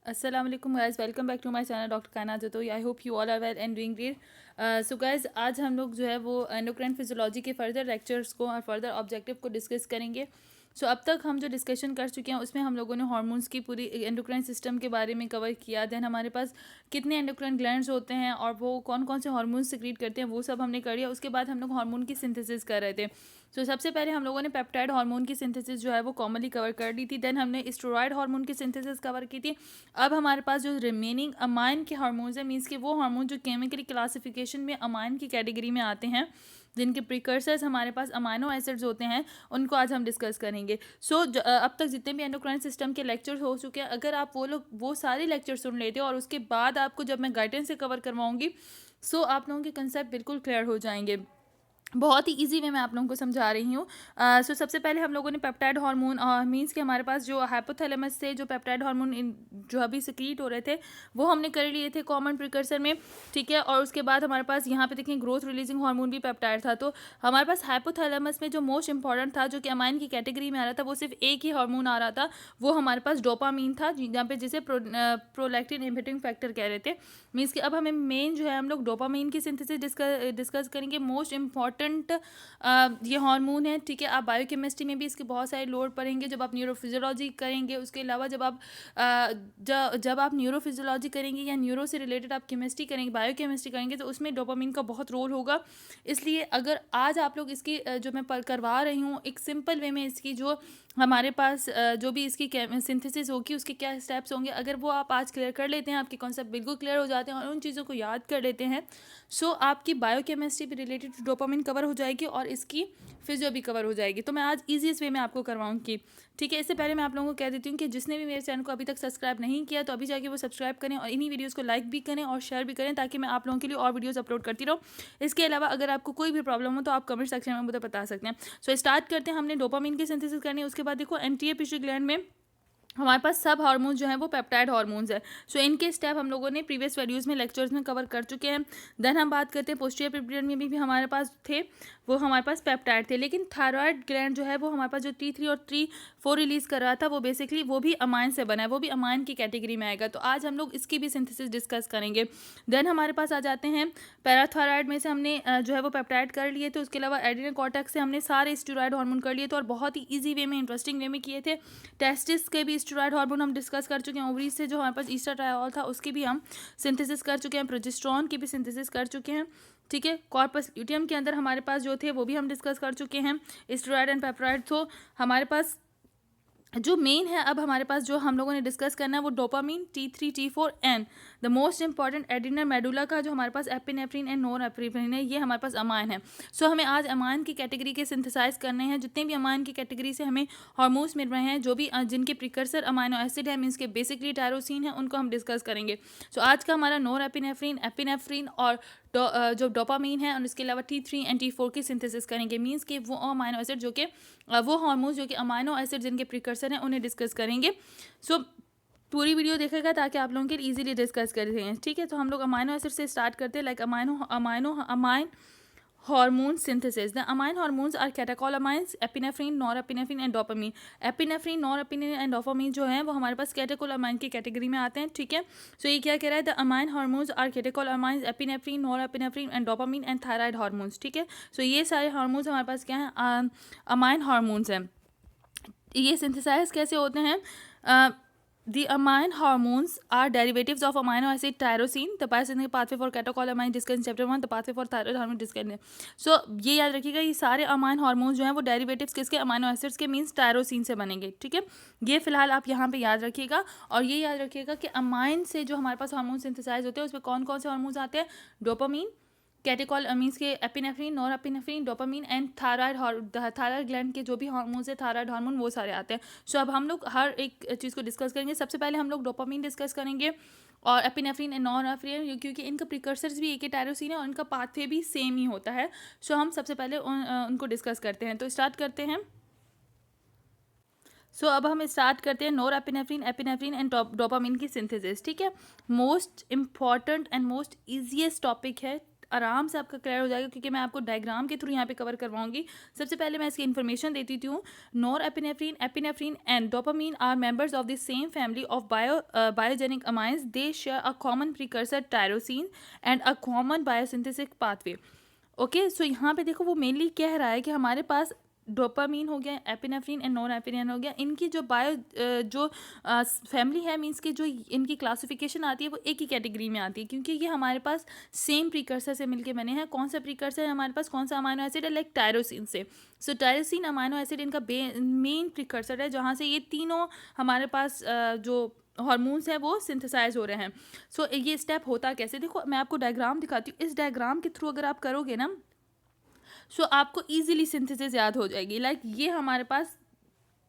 अस्सलाम वालेकुम guys, welcome back to my channel doctor Kainat Jatoi. I hope you all are well and doing great. So guys, आज हम लोग जो है वो एंडोक्राइन फिजियोलॉजी के फर्दर लेक्चर्स को और फर्दर ऑब्जेक्टिव को डिस्कस करेंगे। सो अब तक हम जो डिस्कशन कर चुके हैं उसमें हम लोगों ने हार्मोन्स की पूरी एंडोक्राइन सिस्टम के बारे में कवर किया। देन हमारे पास कितने एंडोक्राइन ग्लैंड्स होते हैं और वो कौन कौन से हार्मोन्स सिक्रीट करते हैं वो सब हमने कर लिया। उसके बाद हम लोग हार्मोन की सिंथेसिस कर रहे थे। सबसे पहले हम लोगों ने पेप्टाइड हार्मोन की सिंथेसिस जो है वो कॉमनली कवर कर ली थी। देन हमने स्टेरॉयड हार्मोन की सिंथेसिस कवर की थी। अब हमारे पास जो रिमेनिंग अमाइन के हार्मोन्स हैं, मीन्स के वो हार्मोन जो केमिकली क्लासिफिकेशन में अमाइन की कैटेगरी में आते हैं, जिनके प्रिकर्सर्स हमारे पास अमाइनो एसिड्स होते हैं, उनको आज हम डिस्कस करेंगे। अब तक जितने भी एंडोक्राइन सिस्टम के लेक्चर्स हो चुके हैं, अगर आप वो सारे लेक्चर सुन लेते हो और उसके बाद आपको जब मैं गाइडेंस से कवर करवाऊंगी, आप लोगों के कंसेप्ट बिल्कुल क्लियर हो जाएंगे। बहुत ही इजी वे मैं आप लोगों को समझा रही हूँ। सबसे पहले हम लोगों ने पेप्टाइड हार्मोन मीन्स कि हमारे पास जो हाइपोथैलेमस से जो पेप्टाइड हार्मोन जो अभी सिक्रीट हो रहे थे वो हमने कर लिए थे कॉमन प्रिकर्सर में, ठीक है। और उसके बाद हमारे पास यहाँ पे देखें ग्रोथ रिलीजिंग हार्मोन भी पेप्टाइड था। तो हमारे पास हाइपोथैलेमस में जो मोस्ट इंपॉर्टेंट था, जो कि अमाइन की कैटेगरी में आ रहा था, वो सिर्फ एक ही हार्मोन आ रहा था, वो हमारे पास डोपामीन था, जहाँ पे जिसे प्रोलैक्टिन इनहिबिटिंग फैक्टर कह रहे थे। मीन्स कि अब हमें मेन जो है हम लोग डोपामीन की सिंथेसिस डिस्कस करेंगे। मोस्ट इंपॉर्टेंट ये हार्मोन है, ठीक है। आप बायोकेमिस्ट्री में भी इसके बहुत सारे लोड पढ़ेंगे जब आप न्यूरोफिजियोलॉजी करेंगे। उसके अलावा जब आप न्यूरोफिजियोलॉजी करेंगे या न्यूरो से रिलेटेड आप केमिस्ट्री करेंगे, बायोकेमिस्ट्री करेंगे, तो उसमें डोपामीन का बहुत रोल होगा। इसलिए अगर आज आप लोग इसकी जो मैं करवा रही हूँ एक सिंपल वे में, इसकी जो हमारे पास जो भी इसकी सिंथेसिस होगी उसके क्या स्टेप्स होंगे, अगर वो आप आज क्लियर कर लेते हैं, आपके कॉन्सेप्ट बिल्कुल क्लियर हो जाते हैं और उन चीज़ों को याद कर लेते हैं, आपकी बायोकेमिस्ट्री भी रिलेटेड डोपामिन कवर हो जाएगी और इसकी फिजियो भी कवर हो जाएगी। तो मैं आज ईजीएस्ट वे में आपको करवाऊंगी, ठीक है। इससे पहले मैं आप लोगों को कह देती हूँ कि जिसने भी मेरे चैनल को अभी तक सब्सक्राइब नहीं किया तो अभी जाके वो सब्सक्राइब करें और इन्हीं वीडियोस को लाइक भी करें और शेयर भी करें, ताकि मैं आप लोगों के लिए और वीडियोस अपलोड करती रहूँ। इसके अलावा अगर आपको कोई भी प्रॉब्लम हो तो आप कमेंट सेक्शन में मुझे बता सकते हैं। स्टार्ट करते हैं। हमने डोपामिन की सिंथेसिस करनी है। उसके बाद देखो एंटीरियर पिट्यूटरी ग्लैंड में हमारे पास सब हार्मोन्स जो हैं वो पेप्टाइड हार्मोन्स है। इनके स्टेप हम लोगों ने प्रीवियस वीडियोस में लेक्चर्स में कवर कर चुके हैं। देन हम बात करते हैं पोस्टीरियर पिट्यूटरी में भी हमारे पास थे, वो हमारे पास पेप्टाइड थे। लेकिन थायराइड ग्लैंड जो है वो हमारे पास जो T3 और T4 रिलीज कर रहा था, वो बेसिकली वो भी अमाइन से बना है, वो भी अमाइन की कैटेगरी में आएगा। तो आज हम लोग इसकी भी सिंथेसिस डिस्कस करेंगे। देन हमारे पास आ जाते हैं पैराथायराइड में से हमने जो है वो पेप्टाइड कर लिए थे। उसके अलावा एड्रिनल कॉर्टेक्स से हमने सारे स्टेरॉयड हार्मोन कर लिए थे और बहुत ही ईजी वे में, इंटरेस्टिंग वे में किए थे। टेस्टिस के भी स्टेरॉयड हार्मोन हम डिस्कस कर चुके हैं। ओवरीज से जो हमारे पास ईस्ट्राडायोल था उसकी भी हम सिंथेसिस कर चुके हैं। प्रोजेस्टेरॉन की भी सिंथेसिस कर चुके हैं, ठीक है। कॉर्पस ल्यूटियम के अंदर हमारे पास जो थे वो भी हम डिस्कस कर चुके हैं, स्टेरॉयड एंड पेप्टाइड। तो हमारे पास जो मेन है अब हमारे पास जो हम लोगों ने डिस्कस करना है वो dopamine, T3 T4 and the most important adrenal medulla का जो हमारे पास एपिनेफ्रिन एंड नोरएपिनेफ्रिन है, ये हमारे पास अमाइन है। हमें आज अमाइन की कैटेगरी के सिंथेसाइज करने हैं। जितने भी अमाइन की कैटेगरी से हमें हार्मोन्स मिल रहे हैं, जो भी जिनके प्रिकर्सर अमाइनो एसिड है, मीन्स के बेसिकली टायरोसिन है, उनको हम डिस्कस करेंगे। आज का हमारा नोरएपिनेफ्रिन, एपिनेफ्रिन और जो डोपामीन है, और इसके अलावा T3 एंड T4 की सिंथेसिस करेंगे। मीन्स कि वो अमाइनो एसिड जो कि वो हार्मोन्स जो कि अमाइनो एसिड जिनके प्रिकर्सर हैं उन्हें डिस्कस करेंगे। पूरी वीडियो देखेगा ताकि आप लोगों के लिए इजीली डिस्कस कर सकें, ठीक है। तो हम लोग अमाइनो एसिड से स्टार्ट करते हैं। Like amine hormone synthesis. The amine hormones are catecholamines, epinephrine, norepinephrine and dopamine. Epinephrine, norepinephrine and dopamine जो हैं वो हमारे पास catecholamine की कैटेगरी में आते हैं, ठीक है। ये क्या कह रहा है? The amine hormones are catecholamines, epinephrine, norepinephrine and dopamine and thyroid hormones, ठीक है। ये सारे हार्मोन्स हमारे पास क्या हैं? अमाइन हार्मोन्स हैं। ये सिंथेसाइज कैसे होते हैं? The amine hormones are derivatives of amino acid tyrosine. The biochemical pathway for catecholamine discussed in chapter 1. The pathway for thyroid hormone discussed. ये याद रखिएगा, ये सारे अमाइन हार्मोन्स जो हैं वो डेरिवेटिव्स किसके? अमाइनो एसिड्स के, मीन्स टायरोसिन से बनेंगे, ठीक है। ये फिलहाल आप यहाँ पे याद रखिएगा। और ये याद रखिएगा कि अमाइन से जो हमारे पास हार्मोन सिंथेसाइज होते हैं उसमें कौन कौन से हार्मोन्स आते हैं? डोपामीन, कैटेकॉल मीन्स के epinephrine, norepinephrine, dopamine and thyroid gland के जो भी हार्मोन्स है, थायराइड हार्मोन, वो सारे आते हैं। अब हम लोग हर एक चीज़ को डिस्कस करेंगे। सबसे पहले हम लोग डोपामीन डिस्कस करेंगे और एपिनेफ्रिन एंड नोरएपिनेफ्रिन, क्योंकि इनका प्रिकर्सर्स भी एक ही टायरोसिन है और इनका पाथवे भी सेम ही होता है। हम सबसे पहले उनको डिस्कस करते हैं। तो स्टार्ट करते हैं। अब हम स्टार्ट करते हैं नोरएपिनेफ्रिन, एपिनेफ्रिन एंड डोपामिन की सिंथेसिस, ठीक है। Most important and most easiest topic है आराम से आपका क्लियर हो जाएगा, क्योंकि मैं आपको डायग्राम के थ्रू यहाँ पे कवर करवाऊंगी। सबसे पहले मैं इसकी इन्फॉर्मेशन देती हूँ। Norepinephrine, epinephrine and dopamine are members of the same family of biogenic amines. They share a common precursor tyrosine and a common biosynthesis pathway. Okay, so यहाँ पे देखो वो मेनली कह रहा है कि हमारे पास डोपामीन हो गया, एपिनेफ्रिन एंड नॉरएपिनेफ्रिन हो गया, इनकी जो जो फैमिली है, मीन्स की जो इनकी क्लासिफिकेशन आती है वो एक ही कैटेगरी में आती है, क्योंकि ये हमारे पास सेम प्रीकर्सर से मिलके बने हैं। कौन सा प्रीकर्सर है हमारे पास, कौन सा अमाइनो एसिड है, लाइक टायरोसिन से। सो टायरोसिन अमाइनो एसिड इनका मेन प्रीकर्सर है, जहाँ से ये तीनों हमारे पास जो हार्मोन्स हैं वो सिंथेसाइज हो रहे हैं। सो ये स्टेप होता कैसे, देखो मैं आपको डायग्राम दिखाती हूँ। इस डायग्राम के थ्रू अगर आप करोगे ना, सो आपको इजीली सिंथेसिस याद हो जाएगी। लाइक ये हमारे पास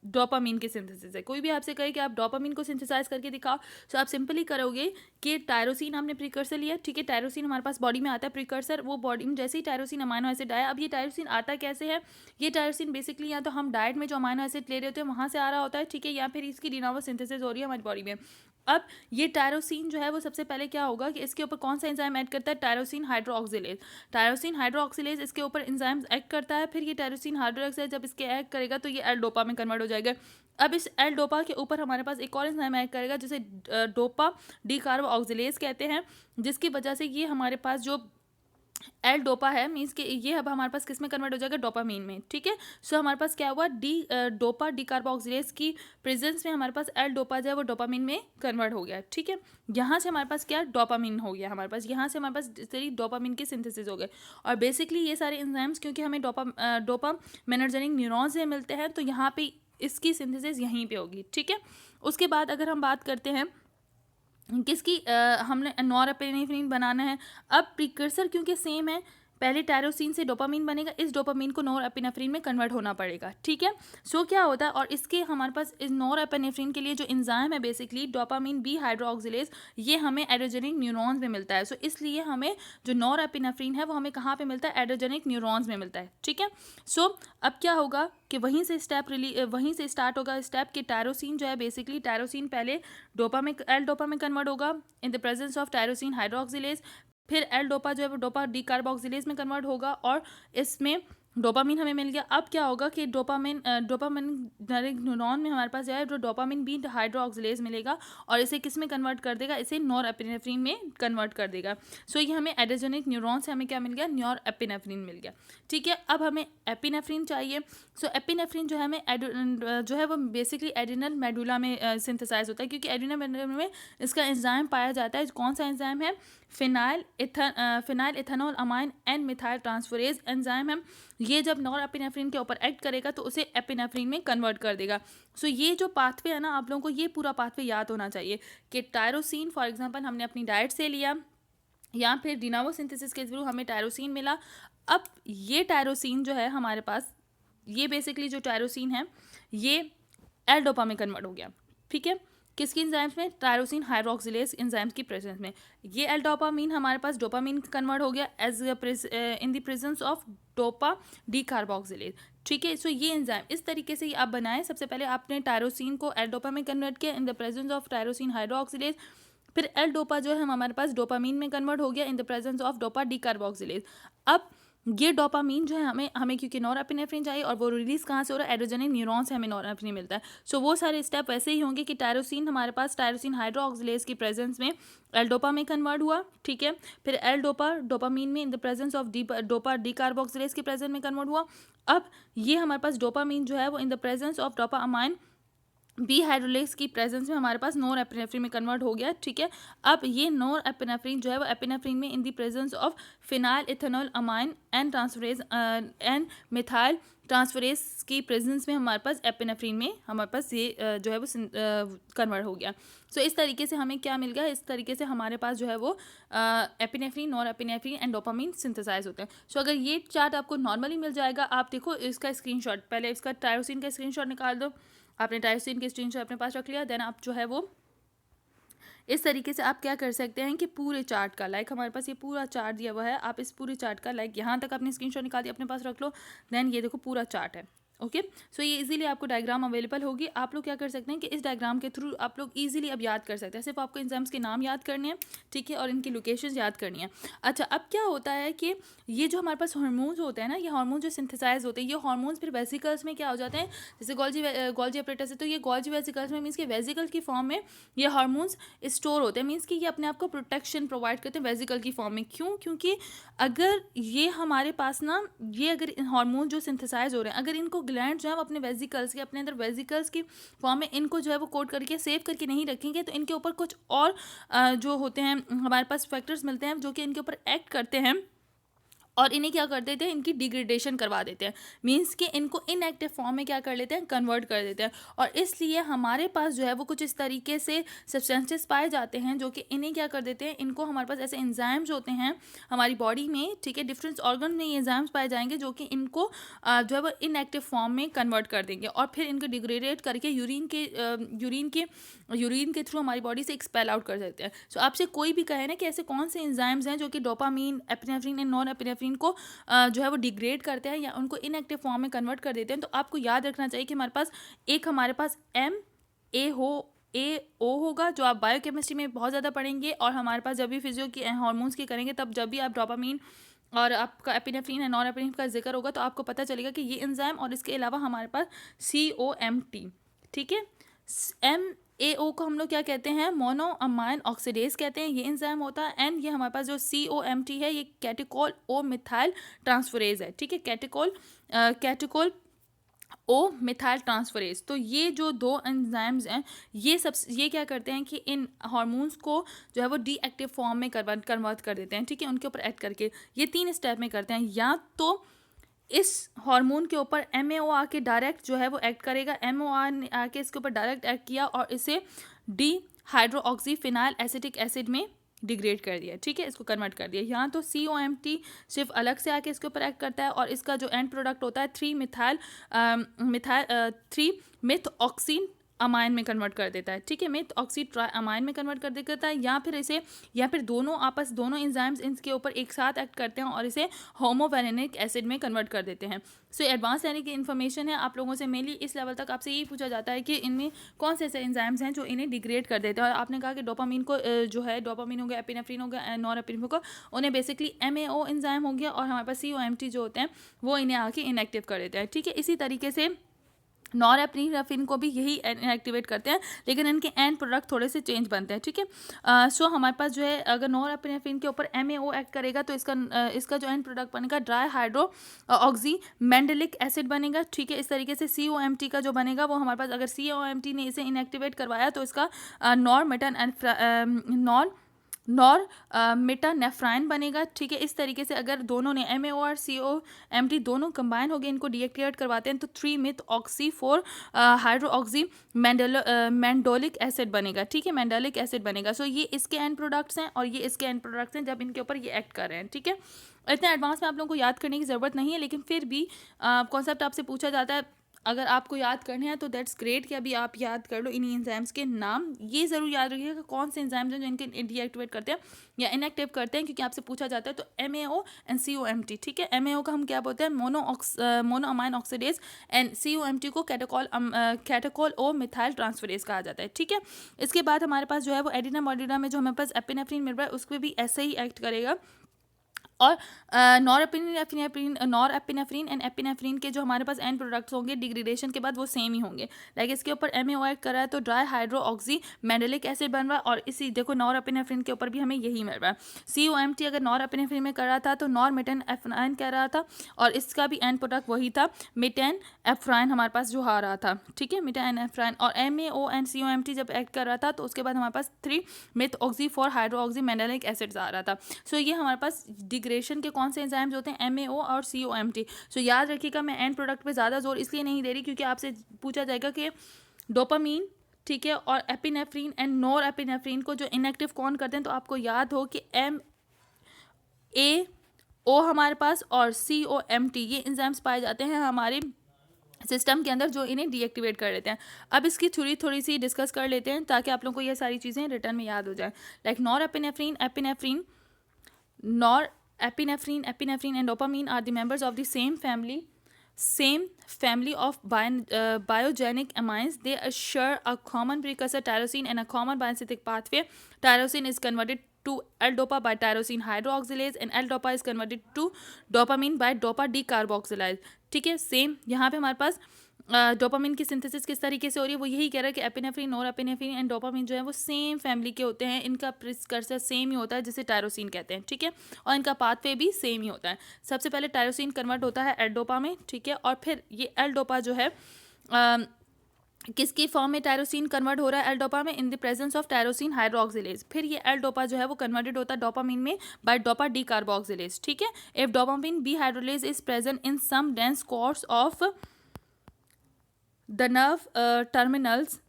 डोपामीन की सिंथेसिस है। कोई भी आपसे कहे कि आप डोपामीन को सिंथेसाइज करके दिखाओ, सो आप सिंपली करोगे कि टायरोसिन हमने प्रीकर्सर लिया, ठीक है, टायरोसिन हमारे पास बॉडी में आता है प्रीकर्सर, वो बॉडी में जैसे ही टायरोसिन अमाइनो एसिड आया। अब ये टायरोसिन आता कैसे है, ये टायरोसिन बेसिकली या तो हम डाइट में जो अमाइनो एसिड ले रहे होते हैं वहाँ से आ रहा होता है, ठीक है, या फिर इसकी डिनोवो सिंथेसिस हो रही है हमारी बॉडी में। अब ये टायरोसिन जो है वो सबसे पहले क्या होगा कि इसके ऊपर कौन सा एंजाइम ऐड करता है, टायरोसिन हाइड्रोक्सिलेज। टायरोसिन हाइड्रोक्सिलेज इसके ऊपर एंजाइम ऐड करता है। फिर ये टायरोसिन हाइड्रोक्सिलेज जब इसके ऐड करेगा तो ये एल डोपा में कन्वर्ट हो जाएगा। अब इस एल डोपा के ऊपर हमारे पास एक और एंजाइम ऐड करेगा जिसे डोपा डी कार्बोक्सिलेज कहते हैं, जिसकी वजह से ये हमारे पास जो एल डोपा है, मीन्स कि ये अब हमारे पास किस में कन्वर्ट हो जाएगा, डोपामीन में, ठीक है। सो हमारे पास क्या हुआ, डोपा डी कार्बोक्सिलेज की प्रेजेंस में हमारे पास एल डोपा जो है वो डोपामीन में कन्वर्ट हो गया, ठीक है। यहाँ से हमारे पास क्या डोपामीन हो गया, हमारे पास यहाँ से हमारे पास तेरी डोपामीन की सिंथेसिस हो गए। और बेसिकली ये सारे एंजाइम्स क्योंकि हमें डोपामिनर्जिक न्यूरॉन से मिलते हैं, तो यहाँ पे इसकी सिंथेसिस यहीं पे होगी, ठीक है। उसके बाद अगर हम बात करते हैं किसकी, हमने नॉरएपिनेफ्रिन बनाना है। अब प्रीकर्सर क्योंकि सेम है, पहले टायरोसिन से डोपामीन बनेगा, इस डोपामीन को नॉरएपिनेफ्रिन में कन्वर्ट होना पड़ेगा, ठीक है। सो क्या होता है, और इसके हमारे पास इस नॉरएपिनेफ्रिन के लिए जो एंजाइम है बेसिकली डोपामीन बी हाइड्रोक्सिलेज, ये हमें एड्रेनर्जिक न्यूरॉन्स में मिलता है। सो इसलिए हमें जो नॉरएपिनेफ्रिन है वो हमें कहाँ पे मिलता है, एड्रेनर्जिक न्यूरॉन्स में मिलता है, ठीक है। सो अब क्या होगा कि वहीं से स्टार्ट होगा स्टेप कि टायरोसिन जो है बेसिकली टायरोसिन पहले डोपा में एल डोपा में कन्वर्ट होगा इन the presence of tyrosine hydroxylase. फिर एल डोपा जो है वो डोपा डी कार्बोक्सिलेज में कन्वर्ट होगा और इसमें डोपामीन हमें मिल गया। अब क्या होगा कि डोपामिन न्यूरॉन में हमारे पास जो है जो डोपामिन बी हाइड्रोक्सिलेज मिलेगा और इसे किस में कन्वर्ट कर देगा, इसे नॉरएपिनेफ्रिन में कन्वर्ट कर देगा। सो ये हमें एड्रेनर्जिक न्यूरॉन से हमें क्या मिल गया, नॉरएपिनेफ्रिन मिल गया, ठीक है। अब हमें एपिनेफ्रिन चाहिए। सो एपिनेफ्रिन जो है हमें जो है वो बेसिकली एड्रिनल मेडुला में सिंथेसाइज होता है, क्योंकि एड्रिनल मेडुला में इसका एंजाइम पाया जाता है। कौन सा एंजाइम है, phenyl ethanol amine and methyl transferase enzyme है। ये जब नॉरएपिनेफ्रिन के ऊपर एक्ट करेगा तो उसे एपिनेफ्रिन में कन्वर्ट कर देगा। सो ये जो पाथवे है ना, आप लोगों को ये पूरा पाथवे याद होना चाहिए कि टायरोसिन फॉर एग्जांपल हमने अपनी डाइट से लिया या फिर डिनावो सिंथेसिस के थ्रू हमें टायरोसिन मिला। अब ये टायरोसिन जो है हमारे पास, ये बेसिकली जो टायरोसिन है ये एल डोपा में कन्वर्ट हो गया, ठीक है। किसकी एंजाइम्स में, टायरोसिन हाइड्रोक्सिलेज एंजाइम्स की प्रेजेंस में। ये एल डोपामीन हमारे पास डोपामीन कन्वर्ट हो गया as in the presence of dopa decarboxylase, ठीक है। सो ये एंजाइम इस तरीके से आप बनाएं। सबसे पहले आपने टायरोसिन को एल डोपा में कन्वर्ट किया इन the presence of tyrosine hydroxylase. फिर एल डोपा जो है हमारे पास डोपामीन में कन्वर्ट हो गया इन the presence of dopa D carboxylase. अब ये डोपामीन जो है हमें क्योंकि नॉरएपिनेफ्रिन चाहिए और वो रिलीज कहाँ से हो रहा है, एड्रेनर्जिक न्यूरॉन से हमें नॉरएपिनेफ्रिन मिलता है। सो वो सारे स्टेप वैसे ही होंगे कि टायरोसिन हमारे पास टायरोसिन हाइड्रोक्सिलेज की प्रेजेंस में एल डोपा में कन्वर्ट हुआ, ठीक है। फिर एल डोपा डोपामीन में in the presence of dopa decarboxylase की प्रेजेंस में कन्वर्ट हुआ। अब ये हमारे पास डोपामीन जो है वो in the presence of dopamine B hydrolase की प्रेजेंस में हमारे पास नॉरएपिनेफ्रिन में कन्वर्ट हो गया, ठीक है। अब ये नॉरएपिनेफ्रिन जो है वो एपिनेफ्रिन में in the presence of phenyl ethanol amine and transferase and methyl transferase की प्रेजेंस में हमारे पास एपिनेफ्रिन में हमारे पास ये जो है वो कन्वर्ट हो गया। सो इस तरीके से हमें क्या मिल गया, इस तरीके से हमारे पास जो है वो epinephrine, norepinephrine and dopamine synthesize होते हैं। सो अगर ये चार्ट आपको नॉर्मली मिल जाएगा, आप देखो इसका स्क्रीनशॉट, पहले इसका टायरोसिन का स्क्रीनशॉट निकाल दो। आपने टायरोसिन के स्क्रीनशॉट अपने पास रख लिया, देन आप जो है वो इस तरीके से आप क्या कर सकते हैं कि पूरे चार्ट का लाइक हमारे पास ये पूरा चार्ट दिया हुआ है, आप इस पूरे चार्ट का लाइक यहाँ तक अपनी स्क्रीनशॉट निकाल दिया अपने पास रख लो। देन ये देखो पूरा चार्ट है, ओके। सो ये इजीली आपको डायग्राम अवेलेबल होगी। आप लोग क्या कर सकते हैं कि इस डायग्राम के थ्रू आप लोग इजीली अब याद कर सकते हैं। सिर्फ आपको एंजाइम्स के नाम याद करने हैं, ठीक है, और इनकी लोकेशन याद करनी है। अच्छा, अब क्या होता है कि ये जो हमारे पास हार्मोन्स होते हैं ना, ये हार्मोन जो सिंथेसाइज होते हैं, ये हार्मोन्स फिर वेसिकल्स में क्या हो जाते हैं, जैसे गोल्जी अपरेटस है, तो ये गोल्जी वेसिकल्स में मीन्स कि वेसिकल की फॉर्म में ये हार्मोन्स स्टोर होते हैं। मीन्स कि ये अपने आप को प्रोटेक्शन प्रोवाइड करते हैं वेसिकल की फॉर्म में। क्यों? क्योंकि अगर ये हमारे पास ना, ये अगर हार्मोन जो सिंथेसाइज हो रहे हैं, अगर इनको ग्लैंड जो है अपने वेसिकल्स के अपने अंदर वेसिकल्स की फॉर्म में इनको जो है वो कोड करके सेव करके नहीं रखेंगे, तो इनके ऊपर कुछ और जो होते हैं हमारे पास फैक्टर्स मिलते हैं जो कि इनके ऊपर एक्ट करते हैं और इन्हें क्या कर देते हैं, इनकी डिग्रेडेशन करवा देते हैं। मीन्स कि इनको इनएक्टिव फॉर्म में क्या कर लेते हैं, कन्वर्ट कर देते हैं। और इसलिए हमारे पास जो है वो कुछ इस तरीके से सब्सटेंसेस पाए जाते हैं जो कि इन्हें क्या कर देते हैं, इनको हमारे पास ऐसे एंजाइम्स होते हैं हमारी बॉडी में, ठीक है, डिफरेंट ऑर्गन में ये एंजाइम्स पाए जाएंगे जो कि इनको जो है वो इनएक्टिव फॉर्म में कन्वर्ट कर देंगे और फिर इनको डिग्रेडेट करके यूरिन के थ्रू हमारी बॉडी से एक्सपेल आउट कर देते हैं। सो आपसे कोई भी कहे ना कि ऐसे कौन से एंजाइम्स हैं जो कि dopamine, epinephrine and non epinephrine को जो है वो डिग्रेड करते हैं या उनको इनएक्टिव फॉर्म में कन्वर्ट कर देते हैं, तो आपको याद रखना चाहिए कि हमारे पास MAO होगा, जो आप बायोकेमिस्ट्री में बहुत ज़्यादा पढ़ेंगे। और हमारे पास जब भी फिजियो की हार्मोन्स की करेंगे, तब जब भी आप डोपामीन और आपका एपिनेफ्रिन है नॉन एपिनेफ्रिन का जिक्र होगा, तो आपको पता चलेगा कि ये एंजाइम और इसके अलावा हमारे पास COMT, ठीक है। MAO को हम लोग क्या कहते हैं, मोनो अमाइन ऑक्सीडेज कहते हैं, ये एंजाइम होता है। एंड ये हमारे पास जो COMT है, ये कैटेकोल ओ मिथाइल ट्रांसफरेज है, ठीक है, कैटेकोल ओ मिथाइल ट्रांसफरेज। तो ये जो दो एंजाइम्स हैं, ये क्या करते हैं कि इन हार्मोन्स को जो है वो डीएक्टिव फॉर्म में कन्वर्ट कर देते हैं, ठीक है, उनके ऊपर एक्ट करके। ये 3 स्टेप में करते हैं। या तो इस हार्मोन के ऊपर MAO आके डायरेक्ट जो है वो एक्ट करेगा, MAO ने आके इसके ऊपर डायरेक्ट एक्ट किया और इसे D hydroxy phenyl acetic acid में डिग्रेड कर दिया, ठीक है, इसको कन्वर्ट कर दिया। यहाँ तो COMT सिर्फ अलग से आके इसके ऊपर एक्ट करता है और इसका जो एंड प्रोडक्ट होता है 3 मिथऑक्सीन अमाइन में कन्वर्ट कर देता है, ठीक है, मिथऑक्सी ट्राई अमाइन में कन्वर्ट कर देता है। या फिर दोनों एंजाइम्स इनके ऊपर एक साथ एक्ट करते हैं और इसे होमोवेलेनिक एसिड में कन्वर्ट कर देते हैं। सो एडवांस यानी कि इन्फॉर्मेशन है आप लोगों से, मेनली इस लेवल तक आपसे यही पूछा जाता है कि इनमें कौन से ऐसे एंजाइम्स हैं जो इन्हें डिग्रेड कर देते हैं। और आपने कहा कि डोपामीन को जो है, डोपामीन हो गया, एपिनेफ्रिन हो गया, नॉर एपिनेफ्रिन होगा, उन्हें बेसिकली MAO एंजाइम हो गया और हमारे पास COMT जो होते हैं वो इन्हें आके इनएक्टिव कर देते हैं, ठीक है। इसी तरीके से नॉर एपिनेफ्रिन को भी यही एक्टिवेट करते हैं, लेकिन इनके एंड प्रोडक्ट थोड़े से चेंज बनते हैं, ठीक है। सो हमारे पास जो है, अगर नॉर एपिनेफ्रिन के ऊपर MAO एक्ट करेगा तो इसका जो एंड प्रोडक्ट बनेगा dry hydro oxy mandelic acid बनेगा, ठीक है। इस तरीके से COMT का जो बनेगा वो हमारे पास, अगर COMT ने इसे इनएक्टिवेट करवाया तो इसका नॉर मेटानेफ्राइन बनेगा, ठीक है। इस तरीके से अगर दोनों ने MAO और COMT दोनों कंबाइन हो गए, इनको डीएक्टिवेट करवाते हैं तो 3-मिथऑक्सी-4 हाइड्रोक्सी मैंडोलिक एसिड बनेगा, ठीक है, मैंडोलिक एसिड बनेगा। सो ये इसके एंड प्रोडक्ट्स हैं और ये इसके एंड प्रोडक्ट्स हैं जब इनके ऊपर ये एक्ट कर रहे हैं, ठीक है। इतने एडवांस में आप लोगों को याद करने की ज़रूरत नहीं है, लेकिन फिर भी कॉन्सेप्ट आपसे पूछा जाता है, अगर आपको याद करने हैं तो दैट्स ग्रेट कि अभी आप याद कर लो इन्हीं एंजाइम्स के नाम। ये ज़रूर याद रखिएगा कि कौन से एंजाइम्स हैं जो इनके डीएक्टिवेट करते हैं या इनएक्टिव करते हैं, क्योंकि आपसे पूछा जाता है। तो MAO एंड COMT, ठीक है। MAO का हम क्या बोलते हैं, mono amine oxidase, and COMT को कैटेकोल ओ मिथाइल ट्रांसफरेज कहा जाता है, ठीक है। इसके बाद हमारे पास जो है वो एडिना मॉडिना में जो हमारे पास एपिनेफ्रिन मिल रहा है उसको भी ऐसे ही एक्ट करेगा। और नॉर एपिनेफ्रिन एंड एपिनेफ्रिन के जो हमारे पास एंड प्रोडक्ट्स होंगे डिग्रेडेशन के बाद वो सेम ही होंगे। लाइक इसके ऊपर MAO ऐड कर रहा है तो ड्राई हाइड्रोक्सी मैंडेलिक एसिड बन रहा है और इसी देखो नॉर एपिनेफ्रिन के ऊपर भी हमें यही मिल रहा है। COMT अगर नॉर एपिनेफ्रिन में कर रहा था तो नॉर मेटन एफ्राइन कह रहा था और इसका भी एंड प्रोडक्ट वही था, मेटेन एफ्राइन हमारे पास जो आ रहा था, ठीक है, मेटेन एफ्राइन। और MAO एंड COMT जब एक्ट कर रहा था तो उसके बाद हमारे पास 3-मिथऑक्सी-4 हाइड्रोक्सी मैंडेलिक एसिड्स आ रहा था। सो ये हमारे पास डिग्रेडेशन के कौन से एंजाइम्स होते हैं, MAO और COMT। सो याद रखिएगा, मैं एंड प्रोडक्ट पे ज़्यादा जोर इसलिए नहीं दे रही क्योंकि आपसे पूछा जाएगा कि डोपामीन, ठीक है, और एपिनेफ्रिन एंड नॉर एपिनेफ्रिन को जो इनएक्टिव कौन करते हैं, तो आपको याद हो कि MAO हमारे पास और COMT ये एंजाइम्स पाए जाते हैं हमारे सिस्टम के अंदर जो इन्हें डीएक्टिवेट कर लेते हैं। अब इसकी थोड़ी सी डिस्कस कर लेते हैं ताकि आप लोगों को ये सारी चीज़ें रिटर्न में याद हो जाए। Like nor epinephrine and dopamine are the members of the same family. same family of biogenic amines. They share a common precursor tyrosine and a common biosynthetic pathway. Tyrosine is converted to L-dopa by tyrosine hydroxylase and L-dopa is converted to dopamine by dopa decarboxylase. ठीक है, same यहाँ पे हमारे पास dopamine की synthesis किस तरीके से हो रही है, वो यही कह रहा है कि epinephrine, NOR epinephrine and dopamine जो है वो सेम फैमिली के होते हैं, इनका प्रिकर्सर सेम ही होता है जिसे टायरोसिन कहते हैं, ठीक है, और इनका पाथवे भी सेम ही होता है. सबसे पहले टायरोसिन कन्वर्ट होता है एल डोपा में, ठीक है, और फिर ये एल डोपा जो है किसकी फॉर्म में टायरोसिन कन्वर्ट हो रहा है एल डोपा में, in the presence of tyrosine hydroxylase. फिर ये एल डोपा जो है वो कन्वर्टेड होता है डोपामिन में बाय डोपा डी कार्बोक्सिलेज, ठीक है. If dopamine B hydrolase is present in some dense cores of the nerve terminals,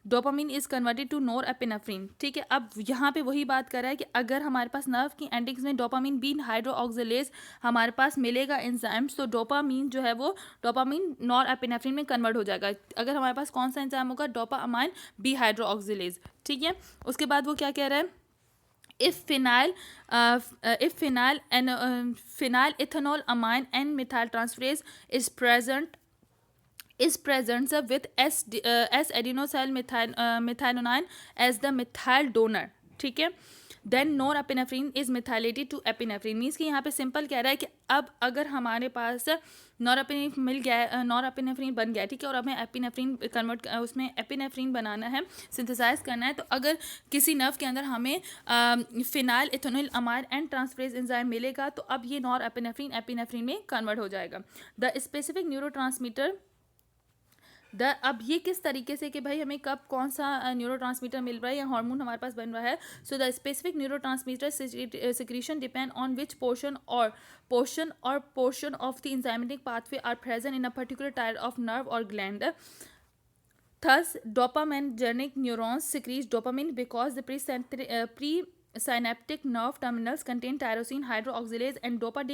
dopamine is converted to norepinephrine, ठीक है. अब यहाँ पे वही बात कर रहा है कि अगर हमारे पास नर्व की एंडिंग्स में डोपामिन बी हाइड्रोक्सिलेज हमारे पास मिलेगा एंजाइम्स, तो डोपामिन जो है वो डोपामिन नोर एपिनेफ्रिन में कन्वर्ट हो जाएगा. अगर हमारे पास कौन सा एंजाइम होगा, डोपामाइन बी हाइड्रोक्सिलेज, ठीक है. उसके बाद वो क्या कह रहा है, if phenyl ethanol amine and methyltransferase is present with S adenosyl methionine as the methyl donor, ठीक है. Then norepinephrine is methylated to epinephrine. Means कि यहाँ पे सिंपल कह रहा है कि अब अगर हमारे पास नॉरएपिनेफ्रिन मिल गया, नॉरएपिनेफ्रिन बन गया, ठीक है, और हमें एपिनेफ्रिन कन्वर्ट उसमें एपिनेफ्रिन बनाना है, सिंथेसाइज करना है, तो अगर किसी नर्व के अंदर हमें phenyl ethanol amine and transferase enzyme मिलेगा, तो अब ये नॉर एपिनेफ्रिन एपिनेफ्रिन में कन्वर्ट हो जाएगा. द स्पेसिफिक न्यूरोट्रांसमीटर अब ये किस तरीके से कि भाई हमें कब कौन सा न्यूरोट्रांसमीटर मिल रहा है या हार्मोन हमारे पास बन रहा है. So the specific neurotransmitter secretion depend on which portion of the enzymatic pathway are present in a particular type of nerve और gland. Thus, dopaminergic neurons secrete dopamine because the presynaptic nerve terminals contain tyrosine hydroxylase and dopa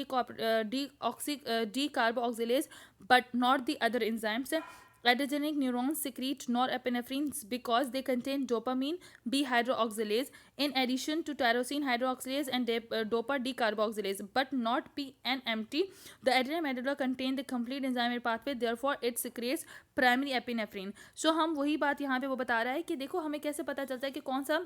decarboxylase, but not the other enzymes. Adrenergic neurons secrete norepinephrine because they contain dopamine B hydroxylase in addition to tyrosine hydroxylase and dopa decarboxylase, but not PNMT. The adrenal medulla contain the complete enzymatic pathway, therefore it secretes primary epinephrine. So हम वही बात यहाँ पे वो बता रहा है कि देखो हमें कैसे पता चलता है कि कौन सा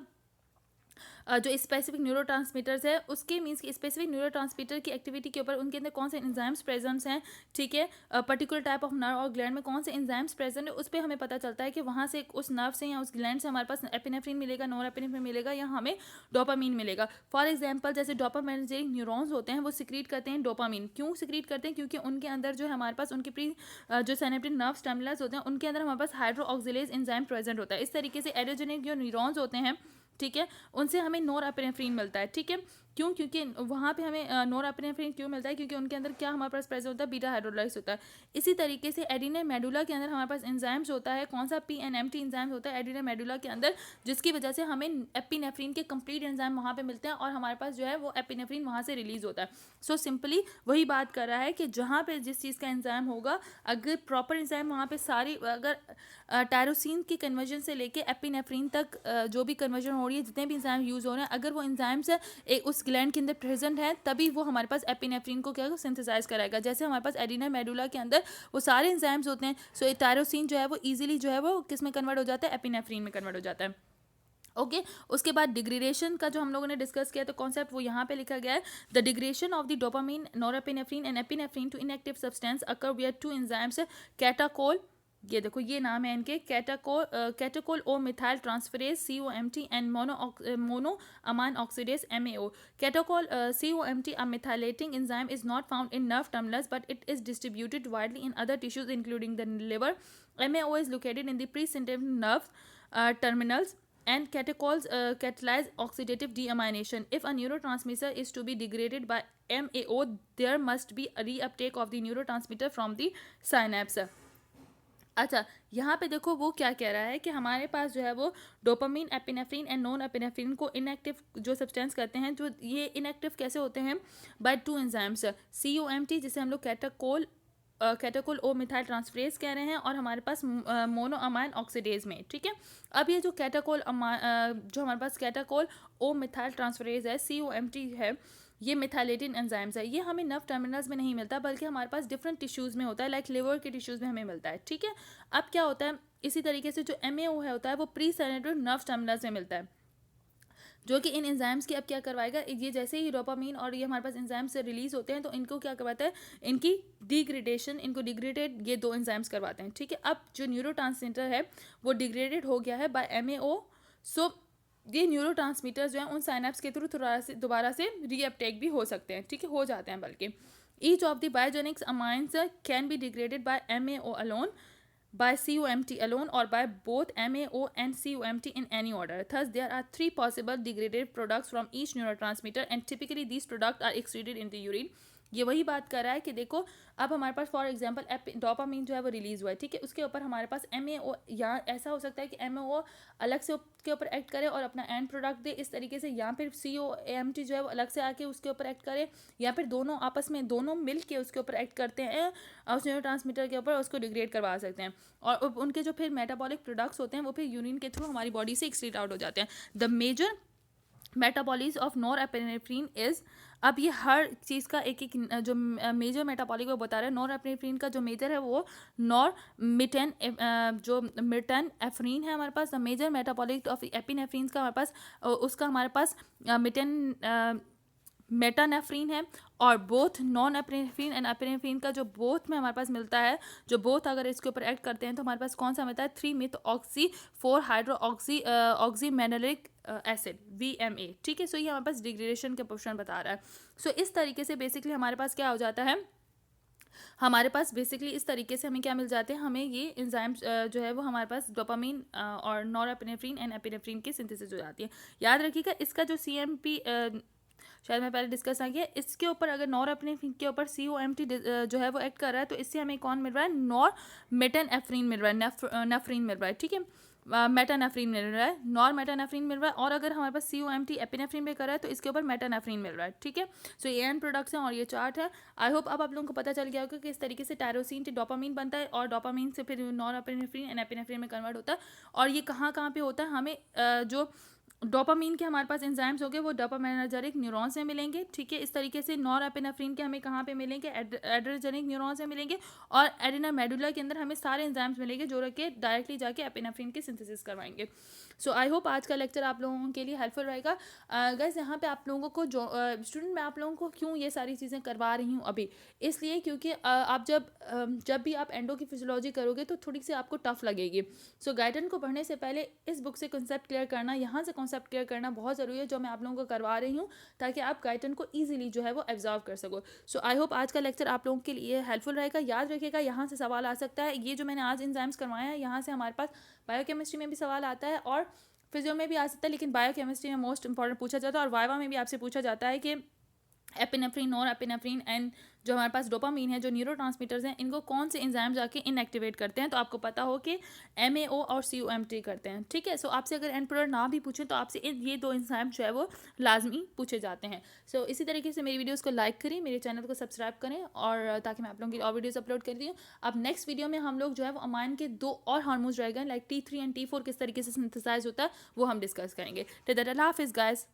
जो स्पेसिफिक न्यूरोट्रांसमीटर्स है उसके मीन्स कि स्पेसिफिक न्यूरोट्रांसमीटर की एक्टिविटी के ऊपर उनके अंदर कौन से एंजाइम्स प्रेजेंट्स हैं, ठीक है, पर्टिकुलर टाइप ऑफ नर्व और ग्लैंड में कौन से एंजाइम्स प्रेजेंट है, उस पर हमें पता चलता है कि वहाँ से उस नर्व से या उस ग्लैंड से हमारे पास एपिनेफ्रिन मिलेगा, नोर एपिनेफ्रिन मिलेगा या हमें डोपामीन मिलेगा. फॉर एग्जाम्पल जैसे डोपामिनर्जिक न्यूरॉन्स होते हैं वो सिक्रीट करते हैं डोपामीन. क्यों सिक्रीट करते हैं, क्योंकि उनके अंदर जो है हमारे पास उनके जो सिनेप्टिक नर्व टर्मिनल्स होते हैं उनके अंदर हमारे पास हाइड्रोक्सिलेज एंजाइम प्रेजेंट होता है. इस तरीके से एरोजेनिक जो न्यूरॉन्स होते हैं, ठीक है, उनसे हमें नोर एपिनेफ्रिन मिलता है, ठीक है. क्यों, क्योंकि वहाँ पे हमें नोर एपिनेफ्रिन क्यों मिलता है, क्योंकि उनके अंदर क्या हमारे पास प्रेजेंट होता है, बीटा हाइड्रोलाइज होता है. इसी तरीके से एड्रीनल मेडुला के अंदर हमारे पास एंजाइम्स होता है, कौन सा PNMT एंजाइम होता है एड्रीनल मेडुला के अंदर, जिसकी वजह से हमें एपिनेफ्रिन के कंप्लीट एंजाइम वहाँ पे मिलते हैं और हमारे पास जो है वो एपिनेफ्रिन वहाँ से रिलीज होता है. सो सिंपली वही बात कर रहा है कि जहाँ पे जिस चीज़ का एंजाइम होगा, अगर प्रॉपर एंजाइम वहाँ पे सारी, अगर टायरोसिन की कन्वर्जन से लेके एपिनेफ्रिन तक जो भी कन्वर्जन हो रही है, जितने भी एंजाइम यूज़ हो रहे हैं, अगर वो एंजाइम्स उस ग्लैंड के अंदर प्रेजेंट है तभी वो हमारे पास एपिनेफ्रिन को क्या सिंथेसाइज कराएगा. जैसे हमारे पास एड्रीनल मेडुला के अंदर वो सारे एंजाइम्स होते हैं, सो टायरोसिन जो है वो इजीली जो है वो किस में कन्वर्ट हो जाता है, एपिनेफ्रिन में कन्वर्ट हो जाता है. ओके उसके बाद डिग्रेडेशन का जो हम लोगों ने डिस्कस किया तो कॉन्सेप्ट वो यहाँ पे लिखा गया है. The degradation of the dopamine, norepinephrine and epinephrine to inactive substance occur where two enzymes catechol, ये देखो ये नाम है इनके, catechol O methyl transferase COMT and mono amine oxidase MAO. Catechol COMT a methylating enzyme is not found in nerve terminals but it is distributed widely in other tissues including the liver. MAO is located in the presynaptic nerve terminals and catacols catalyze oxidative deamination. If a neurotransmitter is to be degraded by MAO, there must be a reuptake of the neurotransmitter from the synapse. अच्छा यहाँ पे देखो वो क्या कह रहा है कि हमारे पास जो है वो dopamine, epinephrine and non epinephrine को इनएक्टिव जो सब्सटेंस करते हैं, जो ये इनएक्टिव कैसे होते हैं, बाय टू एंजाइम्स COMT जिसे हम लोग कैटाकोल ओ मिथाइल ट्रांसफरेज कह रहे हैं, और हमारे पास मोनो अमाइन ऑक्सीडेज में, ठीक है. अब ये जो जो हमारे पास कैटाकोल ओ मिथाइल ट्रांसफरेज है COMT है, ये मिथाइलेटेड एंजाइम्स है, ये हमें नर्व टर्मिनल्स में नहीं मिलता बल्कि हमारे पास डिफरेंट टिश्यूज़ में होता है, लाइक लिवर के टिश्यूज़ में हमें मिलता है, ठीक है। अब क्या होता है, इसी तरीके से जो MAO है होता है वो प्री सिनेप्टिक नर्व टर्मिनल्स में मिलता है, जो कि इन एंजाइम्स की अब क्या करवाएगा, ये जैसे ही डोपामीन और ये हमारे पास एंजाइम्स से रिलीज होते हैं तो इनको क्या करवाता है, इनकी डिग्रेडेशन, इनको डिग्रेडेड ये दो एंजाइम्स करवाते हैं, ठीक है। अब जो न्यूरोट्रांसमीटर है वो डिग्रेडेड हो गया है बाय MAO, सो ये न्यूरोट्रांसमीटर्स जो हैं उन साइनेप्स के थ्रू दोबारा से रीअपटेक भी हो सकते हैं, ठीक है, हो जाते हैं बल्कि। Each of the biogenics amines can be degraded by MAO alone, by COMT alone, or by both MAO and COMT in any order. Thus, there are 3 possible degraded products from each neurotransmitter, and typically these products are excreted in the urine. ये वही बात कर रहा है कि देखो अब हमारे पास फॉर एग्जांपल डोपामीन जो है वो रिलीज हुआ है, ठीक है, उसके ऊपर हमारे पास MAO, या ऐसा हो सकता है कि MAO अलग से उसके ऊपर एक्ट करे और अपना एंड प्रोडक्ट दे इस तरीके से, या फिर COMT जो है वो अलग से आके उसके ऊपर एक्ट करे, या फिर दोनों आपस में दोनों मिल के उसके ऊपर एक्ट करते हैं उस न्यूरोट्रांसमीटर के ऊपर, उसको डिग्रेड करवा सकते हैं, और उनके जो फिर मेटाबॉलिक प्रोडक्ट्स होते हैं वो फिर यूरिन के थ्रू हमारी बॉडी से एक्सक्रीट आउट हो जाते हैं। The major metabolism of norepinephrine is, अब ये हर चीज़ का एक एक जो मेजर मेटाबॉलिक वो बता रहे हैं, नॉरएपिनेफ्रिन का जो मेजर है वो नॉरमिटेन, जो मिटेन एफ्रीन है हमारे पास, the major metabolic of epinephrine का हमारे पास उसका हमारे पास मिटेन मेटानेफ्रीन है, और both non epinephrine and epinephrine का जो बोथ में हमारे पास मिलता है, जो बोथ अगर इसके ऊपर एक्ट करते हैं तो हमारे पास कौन सा मिलता है, 3-methoxy-4-हाइड्रोक्सीमेनोलिक एसिड VMA, ठीक है। सो ये हमारे पास डिग्रेडेशन के पोर्शन बता रहा है। सो इस तरीके से बेसिकली हमारे पास क्या हो जाता है, हमारे पास बेसिकली इस तरीके से हमें क्या मिल जाते हैं, हमें ये एंजाइम्स जो है वो हमारे पास डोपामीन और नॉरएपिनेफ्रीन एंड एपिनेफ्रीन की सिंथेसिस हो जाती है। याद रखिएगा इसका जो CMP शायद मैं पहले डिस्कस ना किया, इसके ऊपर अगर नॉरएपिनेफ्रिन के ऊपर COMT जो है वो एक्ट कर रहा है तो इससे हमें कौन मिल रहा है, नॉरमेटेनेफ्रिन मिल रहा है, नेफ्रीन मिल रहा है, ठीक है, मेटानेफ्रीन मिल रहा है, नॉरमेटानेफ्रिन मिल रहा है, और अगर हमारे पास COMT एपिनेफ्रिन पे कर रहा है तो इसके ऊपर मेटानेफ्रिन मिल रहा है, ठीक है। सो ये एंड प्रोडक्ट्स हैं और ये चार्ट है। आई होप अब आप लोगों को पता चल गया होगा कि इस तरीके से टायरोसिन से डोपामीन बनता है और डोपामीन से फिर नॉरएपिनेफ्रिन एंड एपिनेफ्रिन में कन्वर्ट होता है, और ये कहाँ कहाँ पे होता है, हमें जो डोपामीन के हमारे पास एंजाइम्स हो गए वो डोपामिनर्जिक न्यूरॉन से मिलेंगे, ठीक है। इस तरीके से नॉरएपिनेफ्रिन के हमें कहाँ पे मिलेंगे, एड्रेनर्जिक न्यूरॉन से मिलेंगे, और एड्रेनल मेडुला के अंदर हमें सारे एंजाइम्स मिलेंगे जो रखे डायरेक्टली जाके एपिनेफ्रिन की सिंथेसिस करवाएंगे। सो आई होप आज का लेक्चर आप लोगों के लिए हेल्पफुल रहेगा। गाइस यहाँ पे आप लोगों को जो स्टूडेंट मैं आप लोगों को क्यों ये सारी चीज़ें करवा रही हूँ अभी, इसलिए क्योंकि आप जब भी आप एंडो की फिजियोलॉजी करोगे तो थोड़ी सी आपको टफ लगेगी। सो गाइडन को पढ़ने से पहले इस बुक से कॉन्सेप्ट क्लियर करना, यहाँ से कॉन्सेप्ट क्लियर करना बहुत ज़रूरी है, जो मैं आप लोगों को करवा रही हूँ ताकि आप गाइडन को ईजिली जो है वो एब्जॉर्व कर सको। सो आई होप आज का लेक्चर आप लोगों के लिए हेल्पफुल रहेगा। याद रखिएगा यहाँ से सवाल आ सकता है, ये जो मैंने आज एंजाइम्स करवाए हैं यहाँ से हमारे पास बायोकेमिस्ट्री में भी सवाल आता है और फिजियो में भी आ सकता है, लेकिन बायोकेमिस्ट्री में मोस्ट इंपॉर्टेंट पूछा जाता है, और वाइवा में भी आपसे पूछा जाता है कि एपिनेफ्रिन, नॉरएपिनेफ्रिन एंड जो हमारे पास डोपामीन है, जो न्यूरोट्रांसमीटर्स हैं, इनको कौन से एंजाइम जाके इनएक्टिवेट करते हैं, तो आपको पता हो कि MAO और COMT करते हैं, ठीक है। सो आपसे अगर एंड प्रोडक्ट ना भी पूछें तो आपसे ये दो एंजाइम जो है वो लाजमी पूछे जाते हैं। सो इसी तरीके से मेरी वीडियोज़ को लाइक करें, मेरे चैनल को सब्सक्राइब करें, और ताकि मैं आप लोगों की और वीडियोज़ अपलोड कर दूँ। अब नेक्स्ट वीडियो में हम लोग जो है वो अमाइन के 2 और हार्मोन्स रहेगा, लाइक T3 एंड T4 किस तरीके से सिंथेसाइज होता है वो हम डिस्कस करेंगे। तो अल्लाह हाफिज़ गाइस।